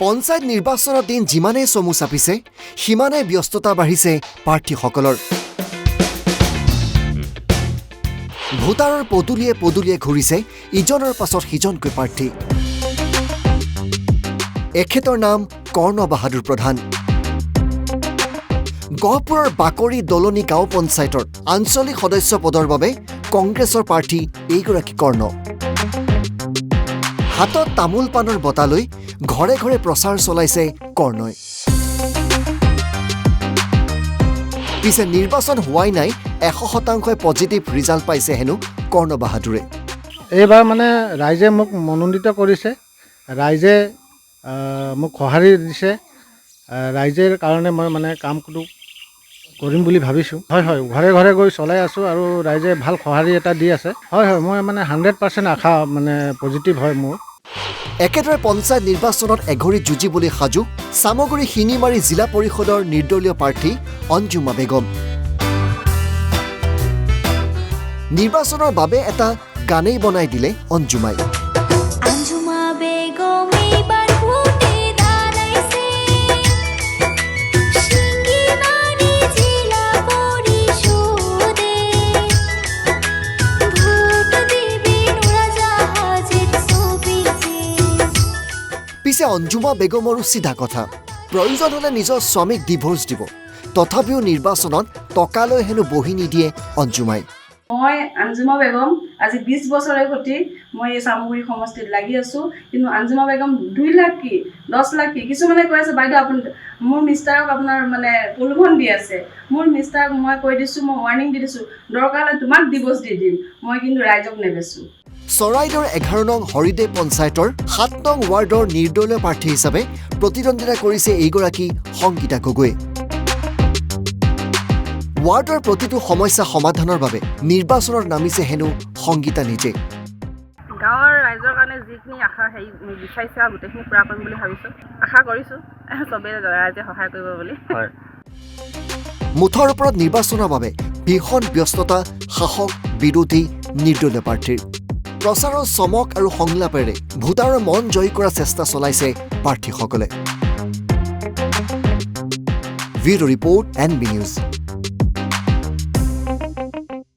পঞ্চায়ত নিৰ্বাচনৰ দিন যিমানেই চমু চাপিছে সিমানেই ব্যস্ততা বাঢ়িছে প্ৰাৰ্থীসকলৰ ভোটাৰৰ পদুলিয়ে পদুলিয়ে ঘূৰিছে ইজনৰ পাছত সিজনকৈ প্ৰাৰ্থী এখেতৰ নাম কৰ্ণ বাহাদুৰ প্ৰধান গহপুৰৰ বাকৰি দলনি গাঁও পঞ্চায়তৰ আঞ্চলিক সদস্য পদৰ বাবে কংগ্ৰেছৰ প্ৰাৰ্থী এইগৰাকী কৰ্ণ হাতত তামোল পানৰ বঁটা লৈ ঘৰে ঘৰে প্ৰচাৰ চলাইছে কৰ্ণই পিছে নিৰ্বাচন হোৱাই নাই 100% পজিটিভ ৰিজাল্ট পাইছে হেনো কৰ্ণ বাহাদুৰে এইবাৰ মানে ৰাইজে মোক মনোনীত কৰিছে ৰাইজে মোক সঁহাৰি দিছে ৰাইজৰ কাৰণে মই মানে কামটো কৰিম বুলি ভাবিছোঁ হয় ঘৰে ঘৰে গৈ চলাই আছোঁ আৰু ৰাইজে ভাল সঁহাৰি এটা দি আছে হয় মই মানে 100% আশা মানে পজিটিভ হয় মোৰ একেদৰে পঞ্চায়ত নিৰ্বাচনত এঘৰি যুঁজিবলৈ সাজু সামগুৰি শিনিমাৰী জিলা পৰিষদৰ নিৰ্দলীয় প্ৰাৰ্থী অঞ্জুমা বেগম নিৰ্বাচনৰ বাবে এটা গানেই বনাই দিলে অঞ্জুমাই পিছে অঞ্জুমা বেগমৰো চিধা কথা প্ৰয়োজন হ'লে নিজৰ স্বামীক ডিভোৰ্চ দিব তথাপিও নিৰ্বাচনত টকালৈ হেনো বহি নিদিয়ে অঞ্জুমাই মই অঞ্জুমা বেগম আজি 20 বছৰে গতি মই এই সামগ্ৰী সমষ্টিত লাগি আছো কিন্তু অঞ্জুমা বেগম 2 লাখ কি 10 লাখ কি কিছুমানে কৈ আছে বাইদেউ আপুনি মোৰ মিষ্টাৰক আপোনাৰ মানে প্ৰলোভন দি আছে মোৰ মিষ্টাৰক মই কৈ দিছো মই ৱাৰ্নিং দি দিছো দৰকাৰ হ'লে তোমাক ডিভোৰ্চ দি দিম মই কিন্তু ৰাইজক নেবেছো চৰাইদেউৰ 11 নং হৰিদেৱ পঞ্চায়তৰ 7 নং ৱাৰ্ডৰ নিৰ্দলীয় প্ৰাৰ্থী হিচাপে প্ৰতিদ্বন্দ্বিতা কৰিছে এইগৰাকী সংগীতা গগৈ ৱাৰ্ডৰ প্ৰতিটো সমস্যা সমাধানৰ বাবে নিৰ্বাচনত নামিছে হেনো সংগীতা নিজে গাঁৱৰ ৰাইজৰ কাৰণে যিখিনি আশা হেৰি বিচাৰিছে আৰু গোটেইখিনি পূৰা কৰিম বুলি ভাবিছোঁ আশা কৰিছোঁ চবেই ৰাইজে সহায় কৰিব বুলি হয় মুঠৰ ওপৰত নিৰ্বাচনৰ বাবে ভীষণ ব্যস্ততা শাসক বিৰোধী নিৰ্দলীয় প্ৰাৰ্থীৰ প্ৰচাৰৰ চমক আৰু সংলাপেৰে ভোটাৰৰ মন জয় কৰাৰ চেষ্টা চলাইছে প্ৰাৰ্থীসকলে ভিডিঅ' ৰিপৰ্ট NB নিউজ